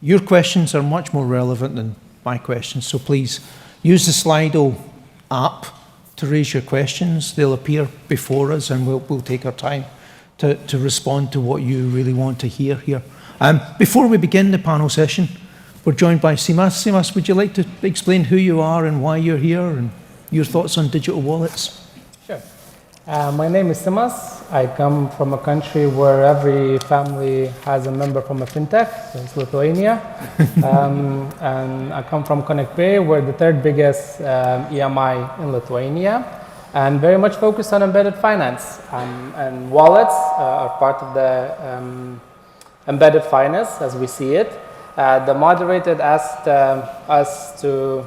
your questions are much more relevant than my questions, so please use the Slido app to raise your questions. They'll appear before us, and we'll take our time to respond to what you really want to hear here. Before we begin the panel session, we're joined by Simas. Simas, would you like to explain who you are and why you're here, and your thoughts on digital wallets? Sure. My name is Simas. I come from a country where every family has a member from a fintech, so it's Lithuania. And I come from Connectpay. We're the third biggest EMI in Lithuania, and very much focused on embedded finance. And wallets are part of the embedded finance as we see it. The moderator asked us to,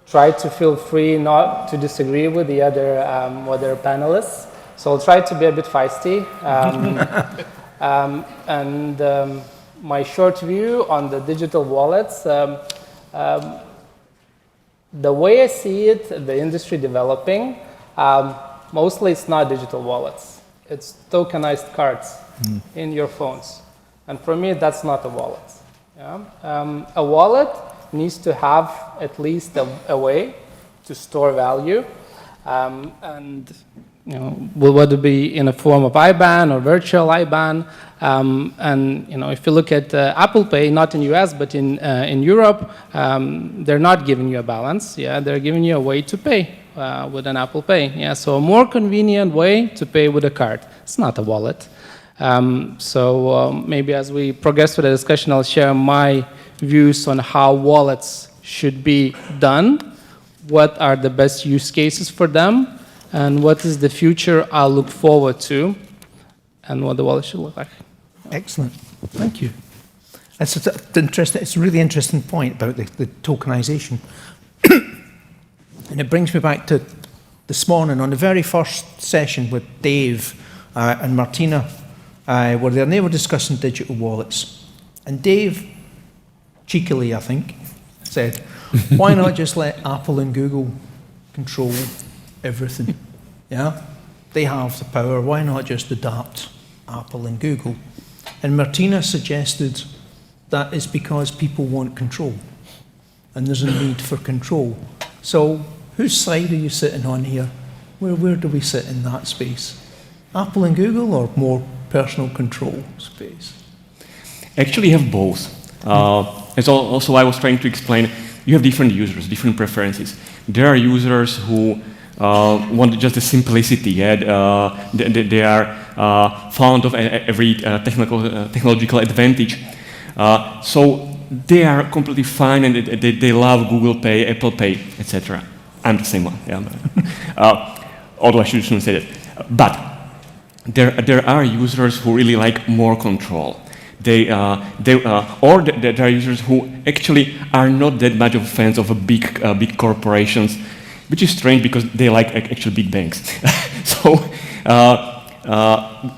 try to feel free not to disagree with the other panelists. So I'll try to be a bit feisty. My short view on the digital wallets, the way I see it, the industry developing, mostly it's not digital wallets. It's tokenized cards in your phones. And for me, that's not a wallet. Yeah? A wallet needs to have at least a way to store value, and whether it be in a form of IBAN or virtual IBAN. And if you look at Apple Pay, not in US but in Europe, they're not giving you a balance. Yeah, they're giving you a way to pay with an Apple Pay. Yeah, so a more convenient way to pay with a card. It's not a wallet. Maybe as we progress with the discussion, I'll share my views on how wallets should be done, what are the best use cases for them, and what is the future I'll look forward to, and what the wallet should look like. Excellent, thank you. It's a really interesting point about the tokenization. And it brings me back to this morning on the very first session with Dave and Martina, where they were discussing digital wallets. And Dave, cheekily I think, said, why not just let Apple and Google control everything? Yeah, they have the power, why not just adapt Apple and Google? And Martina suggested that is because people want control, and there's a need for control. So whose side are you sitting on here? Where do we sit in that space? Apple and Google, or more personal control space? Actually, you have both. As also I was trying to explain, you have different users, different preferences. There are users who want just the simplicity. Yeah? They are fond of every technological advantage. So they are completely fine, and they love Google Pay, Apple Pay, etc. I'm the same one. Yeah. Although I shouldn't say that. But there are users who really like more control. There are users who actually are not that much of fans of big corporations, which is strange because they like actually big banks. So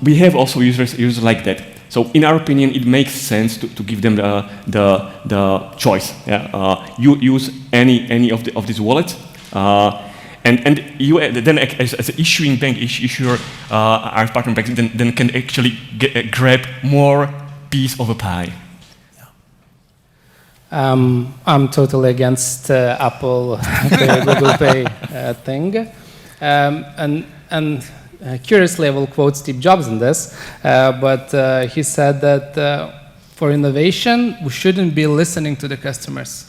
we have also users like that. So in our opinion, it makes sense to give them the choice. Yeah? You use any of these wallets. And you then, as an issuing bank, issuer, our partner banks, then can actually grab more piece of a pie. I'm totally against Apple Pay, Google Pay thing. And curiously, I will quote Steve Jobs in this, but he said that for innovation, we shouldn't be listening to the customers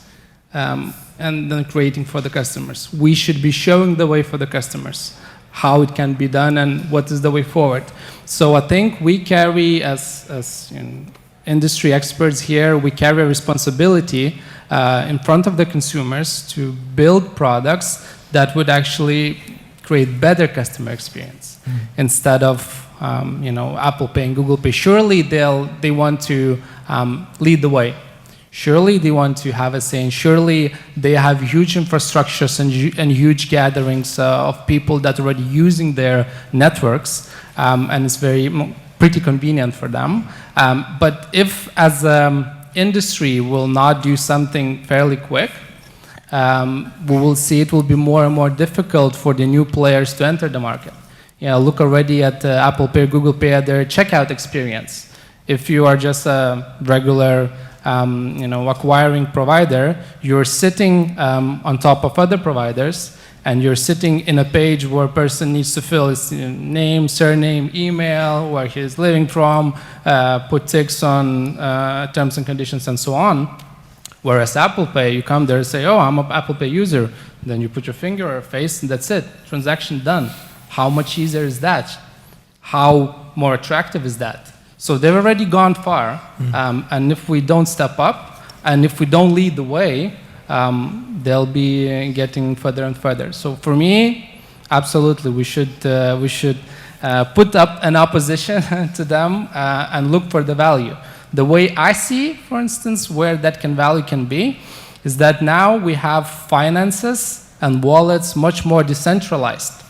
and then creating for the customers. We should be showing the way for the customers, how it can be done and what is the way forward. So I think we carry, as industry experts here, we carry a responsibility in front of the consumers to build products that would actually create better customer experience instead of Apple Pay and Google Pay. Surely they want to lead the way. Surely they want to have a say, and surely they have huge infrastructures and huge gatherings of people that are already using their networks, and it's pretty convenient for them. But if, as an industry, will not do something fairly quick, we will see it will be more and more difficult for the new players to enter the market. Look already at Apple Pay, Google Pay, at their checkout experience. If you are just a regular acquiring provider, you're sitting on top of other providers, and you're sitting in a page where a person needs to fill his name, surname, email, where he's living from, put ticks on terms and conditions, and so on. Whereas Apple Pay, you come there and say, oh, I'm an Apple Pay user. Then you put your finger or face, and that's it. Transaction done. How much easier is that? How more attractive is that? So they've already gone far, and if we don't step up, and if we don't lead the way, they'll be getting further and further. So for me, absolutely, we should put up an opposition to them and look for the value. The way I see, for instance, where that value can be, is that now we have finances and wallets much more decentralized.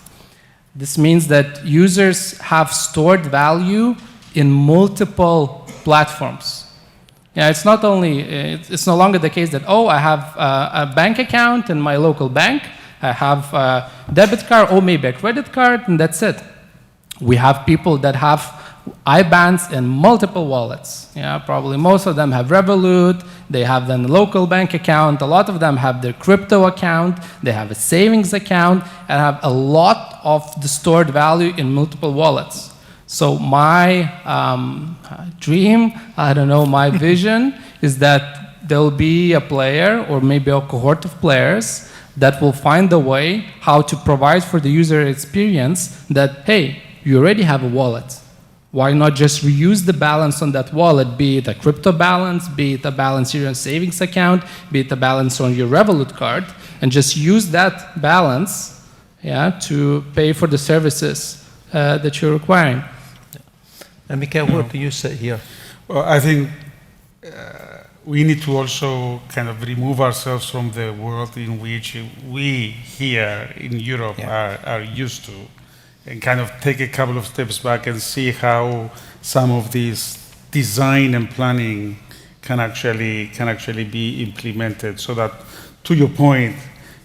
This means that users have stored value in multiple platforms. Yeah, it's not only, it's no longer the case that, oh, I have a bank account in my local bank, I have a debit card, or maybe a credit card, and that's it. We have people that have IBANs in multiple wallets. Yeah, probably most of them have Revolut, they have then a local bank account, a lot of them have their crypto account, they have a savings account, and have a lot of the stored value in multiple wallets. So my dream, I don't know, my vision is that there'll be a player or maybe a cohort of players that will find a way how to provide for the user experience that, hey, you already have a wallet. Why not just reuse the balance on that wallet, be it a crypto balance, be it a balance in your savings account, be it a balance on your Revolut card, and just use that balance, yeah, to pay for the services that you're requiring. And Mikael, where do you sit here? Well, I think we need to also kind of remove ourselves from the world in which we here in Europe are used to, and kind of take a couple of steps back and see how some of these design and planning can actually be implemented, so that, to your point,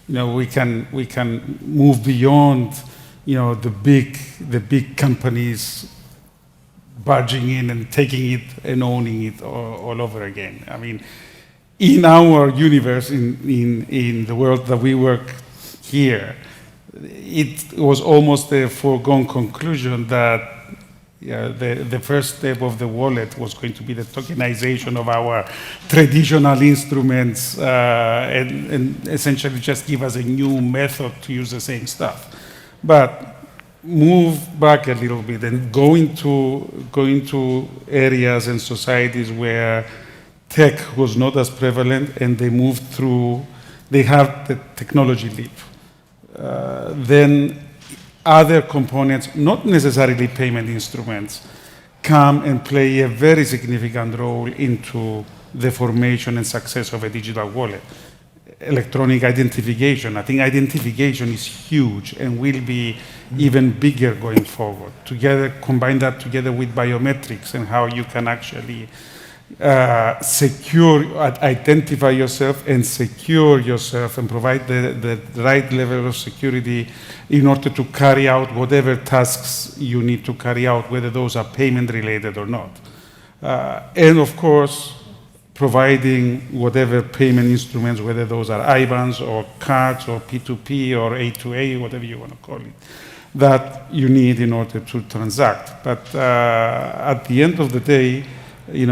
we can move beyond the big companies barging in and taking it and owning it all over again. I mean, in our universe, in the world that we work here, it was almost a foregone conclusion that the first step of the wallet was going to be the tokenization of our traditional instruments and essentially just give us a new method to use the same stuff. But move back a little bit and go into areas and societies where tech was not as prevalent, and they have the technology leap. Then other components, not necessarily payment instruments, come and play a very significant role into the formation and success of a digital wallet. Electronic identification. I think identification is huge and will be even bigger going forward. Combine that together with biometrics and how you can actually identify yourself and secure yourself and provide the right level of security in order to carry out whatever tasks you need to carry out, whether those are payment related or not. And of course, providing whatever payment instruments, whether those are IBANs or cards or P2P or A2A, whatever you want to call it, that you need in order to transact. But at the end of the day, in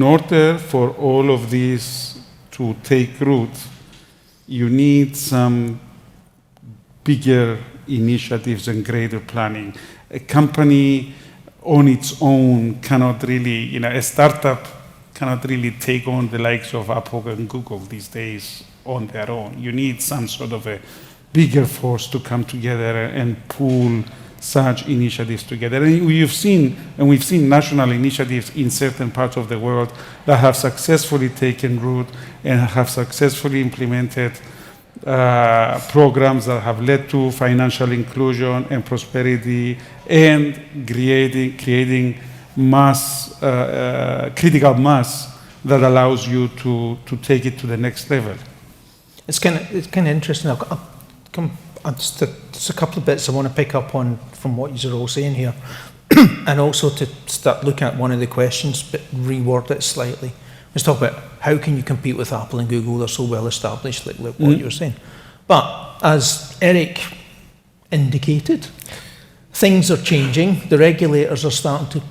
order for all of these to take root, you need some bigger initiatives and greater planning. A company on its own cannot really, a startup cannot really take on the likes of Apple and Google these days on their own. You need some sort of a bigger force to come together and pull such initiatives together. And we've seen national initiatives in certain parts of the world that have successfully taken root and have successfully implemented programs that have led to financial inclusion and prosperity and creating critical mass that allows you to take it to the next level. It's kind of interesting. Just a couple of bits I want to pick up on from what you're all saying here. and also to start looking at one of the questions, but reword it slightly. Let's talk about how can you compete with Apple and Google? They're so well established, like what you were saying. But as Erik indicated, things are changing. The regulators are starting to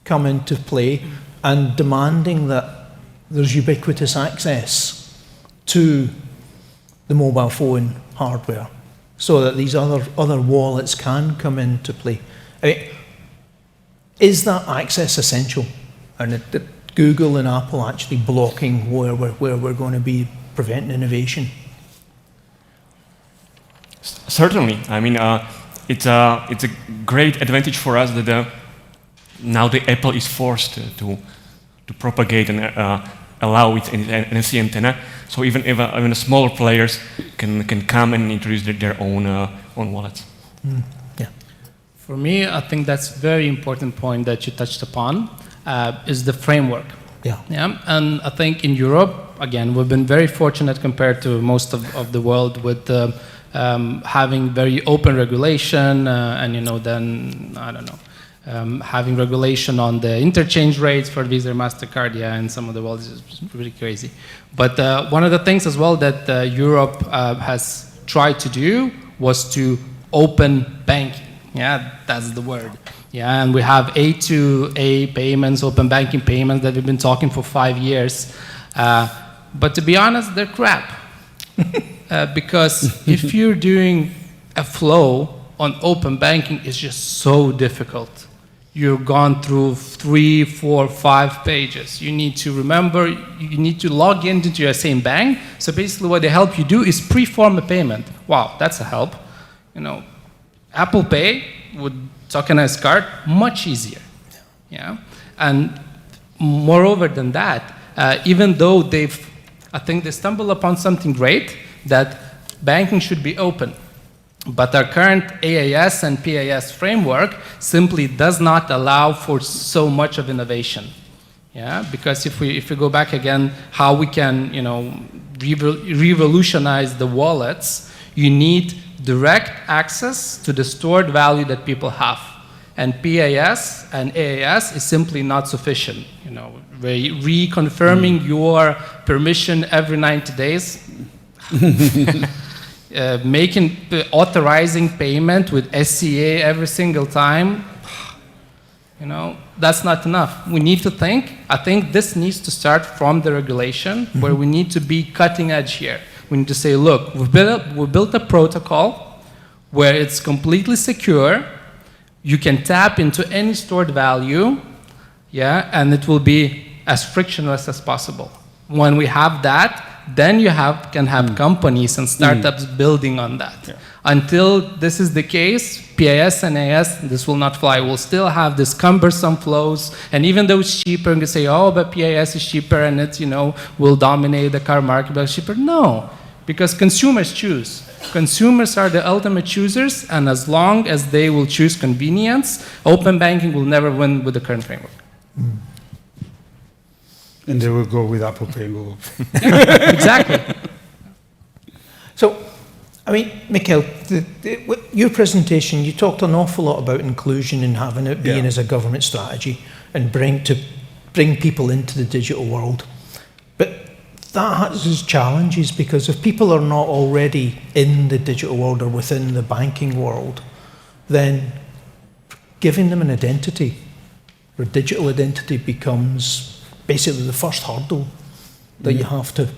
come into play and demanding that there's ubiquitous access to the mobile phone hardware so that these other wallets can come into play. I mean, is that access essential? And that Google and Apple actually blocking where we're going to be preventing innovation? Certainly. I mean, it's a great advantage for us that now the Apple is forced to propagate and allow its NFC antenna. So even smaller players can come and introduce their own wallets. Yeah. For me, I think that's a very important point that you touched upon, is the framework. Yeah. Yeah. And I think in Europe, again, we've been very fortunate compared to most of the world with having very open regulation and, then, I don't know, having regulation on the interchange rates for Visa, MasterCard, and some of the world is really crazy. But one of the things as well that Europe has tried to do was to open banking. Yeah, that's the word. Yeah, and we have A2A payments, open banking payments that we've been talking for 5 years. But to be honest, they're crap. Because if you're doing a flow on open banking, it's just so difficult. You've gone through 3, 4, 5 pages. You need to remember, you need to log into your same bank. So basically what they help you do is pre-form a payment. Wow, that's a help. Apple Pay with tokenized card, much easier. Yeah, and moreover than that, even though I think they stumbled upon something great, that banking should be open. But our current AAS and PAS framework simply does not allow for so much of innovation. Yeah, because if we go back again, how we can revolutionize the wallets, you need direct access to the stored value that people have. And PAS and AAS is simply not sufficient. Reconfirming your permission every 90 days, authorizing payment with SCA every single time, that's not enough. We need to think. I think this needs to start from the regulation, where we need to be cutting edge here. We need to say, look, we built a protocol where it's completely secure. You can tap into any stored value, and it will be as frictionless as possible. When we have that, then you can have companies and startups building on that. Yeah. Until this is the case, PAS and AS, this will not fly. We'll still have this cumbersome flows, and even though it's cheaper, and you say, oh, but PAS is cheaper and it, will dominate the car market, but it's cheaper. No, because consumers choose. Consumers are the ultimate choosers, and as long as they will choose convenience, open banking will never win with the current framework. And they will go with Apple Pay and Google. Exactly. So, Michael, your presentation, you talked an awful lot about inclusion and having it being as a government strategy and bring people into the digital world. But that has its challenges, because if people are not already in the digital world or within the banking world, then giving them an identity, or digital identity, becomes basically the first hurdle that you have to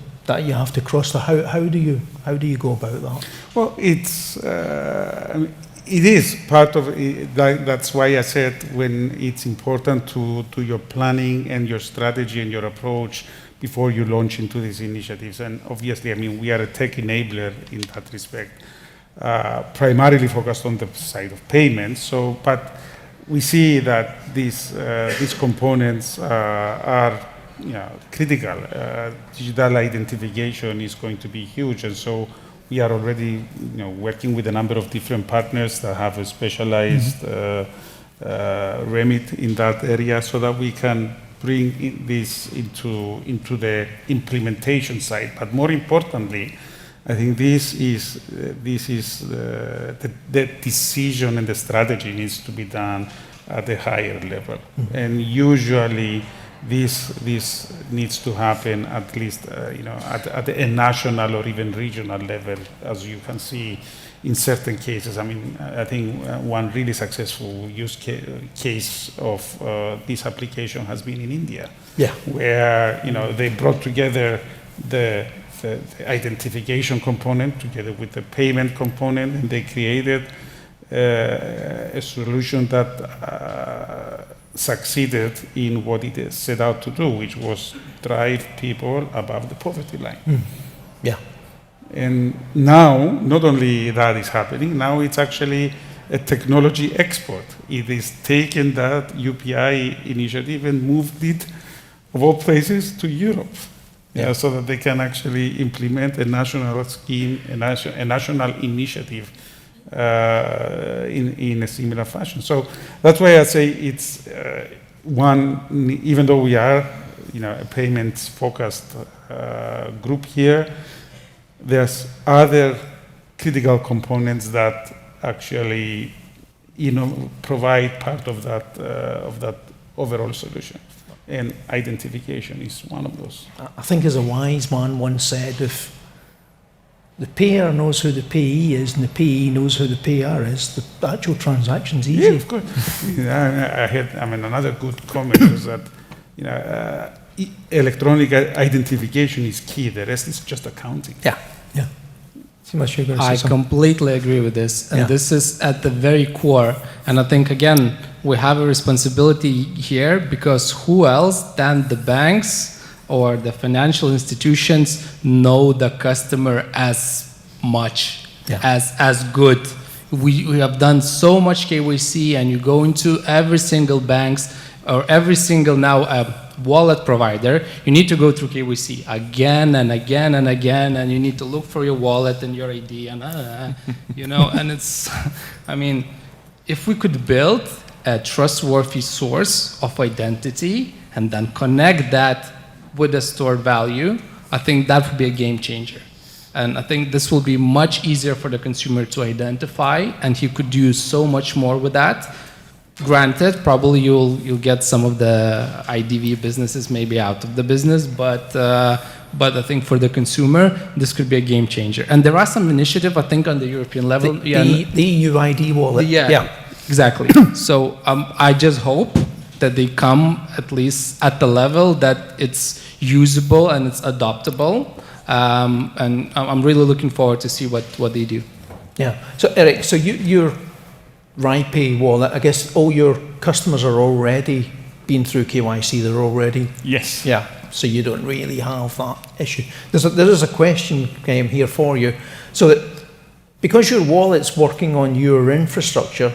cross. How do you go about that? Well, it is part of it. That's why I said when it's important to your planning and your strategy and your approach before you launch into these initiatives. And obviously, we are a tech enabler in that respect, primarily focused on the side of payments. But we see that these components are critical. Digital identification is going to be huge, and so we are already working with a number of different partners that have a specialized remit in that area, so that we can bring this into the implementation side. But more importantly, I think this is the decision, and the strategy needs to be done at a higher level. And usually this needs to happen at least at a national or even regional level, as you can see in certain cases. I mean, I think one really successful case of this application has been in India, where they brought together the identification component together with the payment component, and they created a solution that succeeded in what it set out to do, which was drive people above the poverty line. Yeah. And now, not only that is happening, now it's actually a technology export. It is taken that UPI initiative and moved it, of all places, to Europe. So that they can actually implement a national scheme, a national initiative in a similar fashion. So that's why I say it's even though we are a payments-focused group here, there's other critical components that actually provide part of that overall solution. And identification is one of those. I think as a wise man once said, if the payer knows who the payee is and the payee knows who the payer is, the actual transaction's easy. Yeah, of course. Another good comment was that electronic identification is key. The rest is just accounting. Yeah. Simas, you're going to say I something? completely agree with this, and this is at the very core. And I think, again, we have a responsibility here, because who else than the banks or the financial institutions know the customer as much, as good. We have done so much KYC, and you go into every single banks or every single now wallet provider, you need to go through KYC again and again and again, and you need to look for your wallet and your ID and and it's, if we could build a trustworthy source of identity and then connect that with a stored value, I think that would be a game changer. And I think this will be much easier for the consumer to identify, and he could do so much more with that. Granted, probably you'll get some of the IDV businesses maybe out of the business, but I think for the consumer, this could be a game changer. And there are some initiatives, I think, on the European level. The EU ID wallet. Exactly. So I just hope that they come at least at the level that it's usable and it's adoptable. And I'm really looking forward to see what they do. Yeah. So Erik, so your RiPay wallet, I guess all your customers are already been through KYC, they're already... Yes. Yeah, so you don't really have that issue. There is a question here for you. So that because your wallet's working on your infrastructure,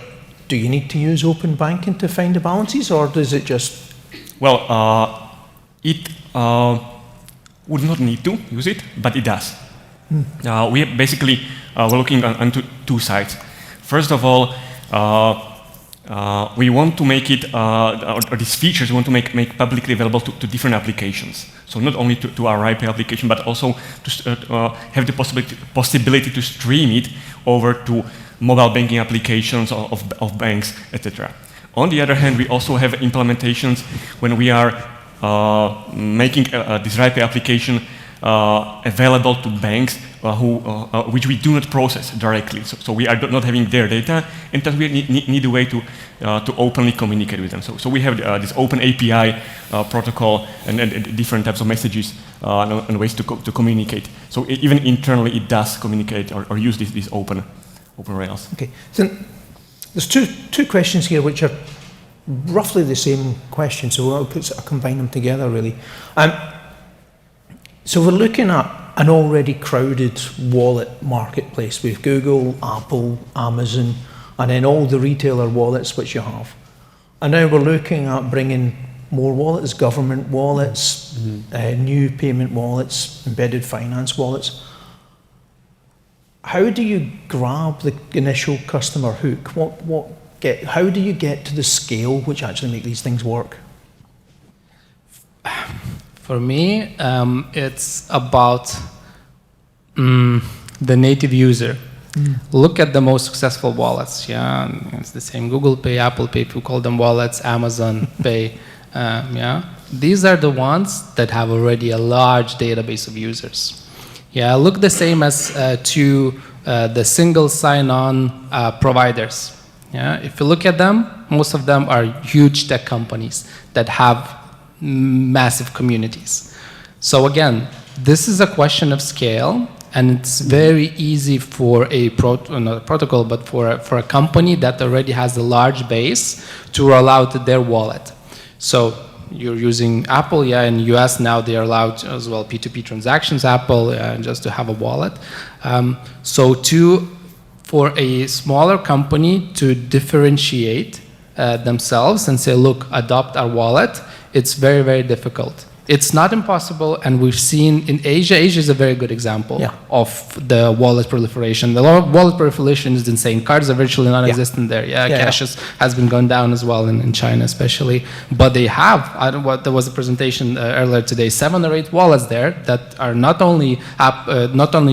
do you need to use open banking to find the balances, or does it just... Well, it would not need to use it, but it does. We basically we're looking onto two sides. First of all, we want to make it, or these features we want to make publicly available to different applications. So not only to our RiPay application, but also to have the possibility to stream it over to mobile banking applications of banks, etc. On the other hand, we also have implementations when we are making this RiPay application available to banks which we do not process directly. So we are not having their data, and thus we need a way to openly communicate with them. So we have this open API protocol and different types of messages and ways to communicate. So even internally it does communicate or use these open rails. Okay, so there's two questions here which are roughly the same question, so I'll combine them together really. So we're looking at an already crowded wallet marketplace with Google, Apple, Amazon, and then all the retailer wallets which you have. And now we're looking at bringing more wallets, government wallets, new payment wallets, embedded finance wallets. How do you grab the initial customer hook? How do you get to the scale which actually make these things work? For me, it's about the native user. Look at the most successful wallets. Yeah, it's the same. Google Pay, Apple Pay, if you call them wallets, Amazon Pay. Yeah, these are the ones that have already a large database of users. Yeah, look the same as to the single sign-on providers. Yeah, if you look at them, most of them are huge tech companies that have massive communities. So again, this is a question of scale, and it's very easy for not a protocol, but for a company that already has a large base to roll out their wallet. So you're using Apple, yeah, in the US now they are allowed as well P2P transactions, Apple, just to have a wallet. For a smaller company to differentiate themselves and say, look, adopt our wallet, it's very, very difficult. It's not impossible, and we've seen in Asia. Asia is a very good example of the wallet proliferation. The wallet proliferation is insane. Cards are virtually non-existent there. Cash has been going down as well in China especially. But they have, there was a presentation earlier today, 7 or 8 wallets there that are not only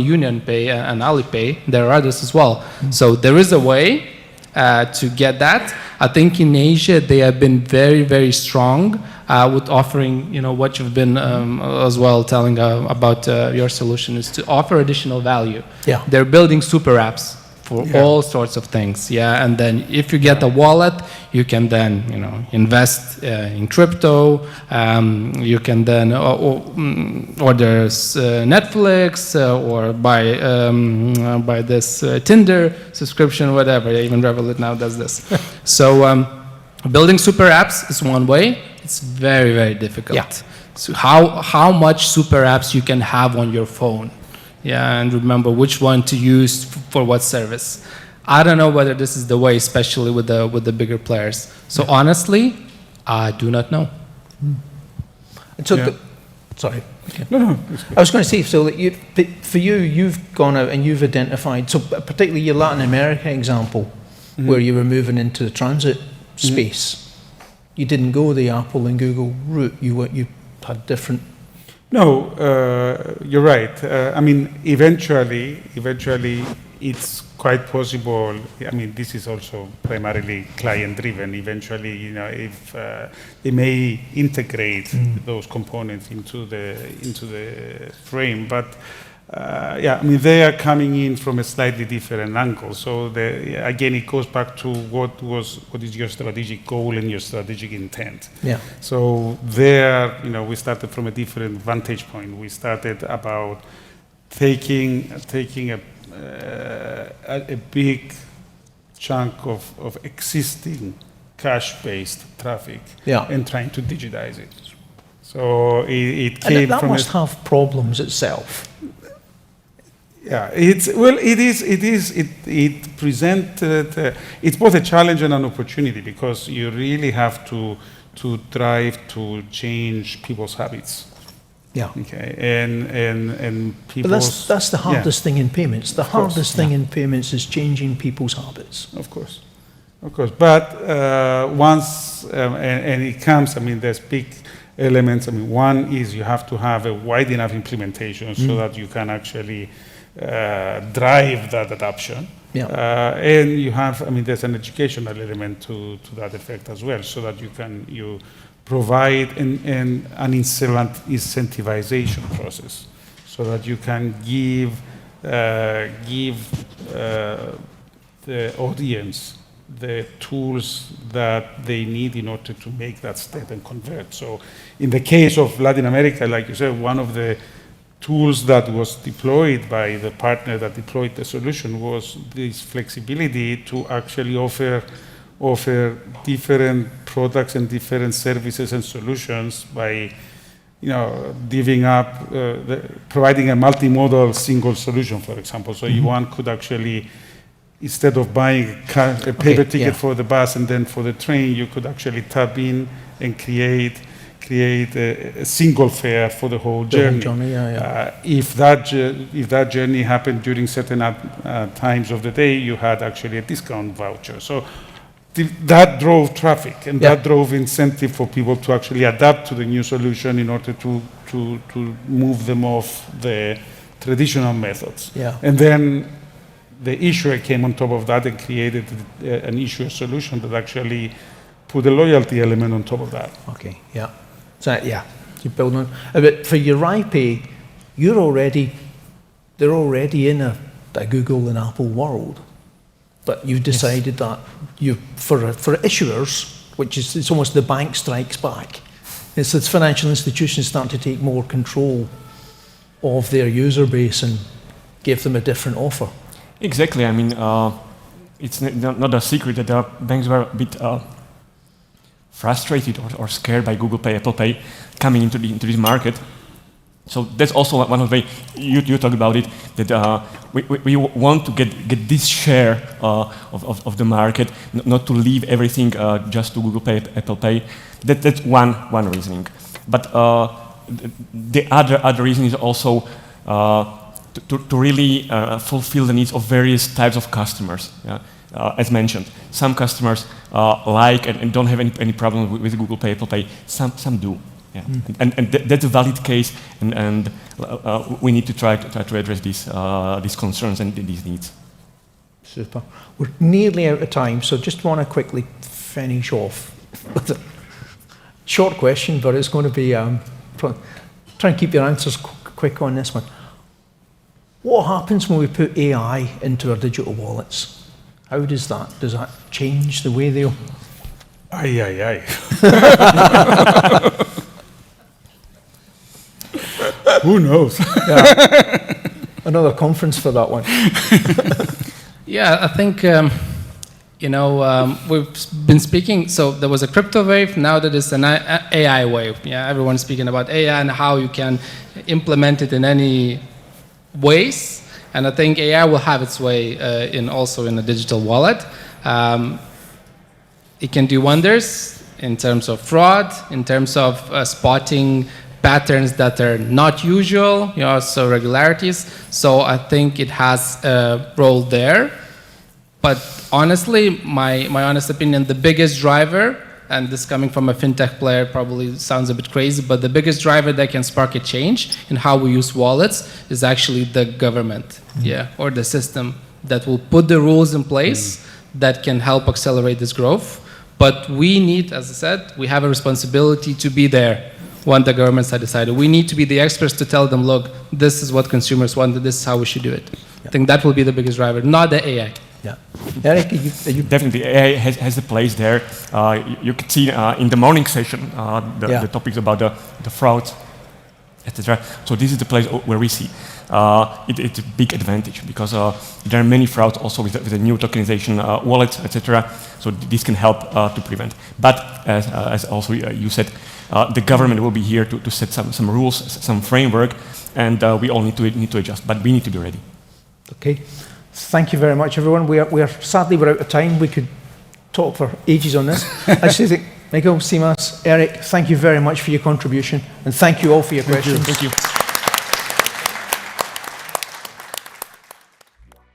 Union Pay and Alipay, there are others as well. So there is a way to get that. I think in Asia they have been very, very strong with offering, what you've been as well telling about your solution is to offer additional value. Yeah. They're building super apps for all sorts of things. Yeah, and then if you get a wallet, you can then, invest in crypto. You can then order Netflix or buy this Tinder subscription, whatever. Even Revolut now does this. So building super apps is one way. It's very, very difficult. Yeah. So how much super apps you can have on your phone? Yeah, and remember which one to use for what service. I don't know whether this is the way, especially with the bigger players. So honestly, I do not know. So sorry. Okay. No. I was going to say, so that for you, you've gone out and you've identified, so particularly your Latin America example, where you were moving into the transit space. You didn't go the Apple and Google route. You had different. No, you're right. I mean, eventually, it's quite possible. I mean, this is also primarily client-driven. Eventually, if they may integrate those components into the frame, but. I mean, they are coming in from a slightly different angle. So again, it goes back to what is your strategic goal and your strategic intent. Yeah. So there, we started from a different vantage point. We started about taking a big chunk of existing cash-based traffic and trying to digitize it. So it came and that must have problems itself. Yeah, it presented, it's both a challenge and an opportunity because you really have to drive to change people's habits. Yeah. Okay. And people. But that's the hardest thing in payments. The hardest thing in payments is changing people's habits. Of course. But once, and it comes, I mean, there's big elements. I mean, one is you have to have a wide enough implementation so that you can actually drive that adoption. Yeah. And you have, I mean, there's an educational element to that effect as well, so that you provide an incentivization process, so that you can give the audience the tools that they need in order to make that step and convert. So in the case of Latin America, like you said, one of the tools that was deployed by the partner that deployed the solution was this flexibility to actually offer different products and different services and solutions by, divvying up, providing a multimodal single solution, for example. So one could actually, instead of buying a paper ticket for the bus and then for the train, you could actually tap in and create a single fare for the whole journey. If that journey happened during certain times of the day, you had actually a discount voucher. So that drove traffic, and that drove incentive for people to actually adapt to the new solution in order to move them off the traditional methods. Yeah. And then the issuer came on top of that and created an issuer solution that actually put a loyalty element on top of that. Okay, yeah. So, yeah, you build on. But for your iPay, they're already in a Google and Apple world. But you've decided that for issuers, which is, it's almost the bank strikes back. It's that financial institutions start to take more control of their user base and give them a different offer. Exactly. I mean, it's not a secret that banks were a bit frustrated or scared by Google Pay, Apple Pay coming into this market. So that's also one of the ways you talk about it, that we want to get this share of the market, not to leave everything just to Google Pay, Apple Pay. That's one reasoning. But the other reason is also to really fulfill the needs of various types of customers. Yeah? As mentioned, some customers like and don't have any problem with Google Pay, Apple Pay. Some do. Yeah. And that's a valid case, and we need to try to address these concerns and these needs. Super. We're nearly out of time, so just want to quickly finish off with a short question, but it's going to be try and keep your answers quick on this one. What happens when we put AI into our digital wallets? How does that change the way they'll? Aye. Who knows? Yeah. Another conference for that one. Yeah, I think, we've been speaking, so there was a crypto wave, now there is an AI wave. Yeah, everyone's speaking about AI and how you can implement it in any ways. And I think AI will have its way also in a digital wallet. It can do wonders in terms of fraud, in terms of spotting patterns that are not usual, so regularities. So I think it has a role there. But honestly, my honest opinion, the biggest driver, and this coming from a fintech player probably sounds a bit crazy, but the biggest driver that can spark a change in how we use wallets is actually the government, or the system that will put the rules in place that can help accelerate this growth. But we need, as I said, we have a responsibility to be there when the governments have decided. We need to be the experts to tell them, look, this is what consumers want, this is how we should do it. I think that will be the biggest driver, not the AI. Yeah. Erik, definitely, AI has a place there. You can see in the morning session the topics about the fraud, etc. So this is the place where we see it's a big advantage, because there are many frauds also with the new tokenization wallets, etc. So this can help to prevent. But as also you said, the government will be here to set some rules, some framework, and we all need to adjust. But we need to be ready. Okay. Thank you very much, everyone. Sadly we're out of time. We could talk for ages on this. I just think, Michael, Simas, Erik, thank you very much for your contribution, and thank you all for your questions. Thank you.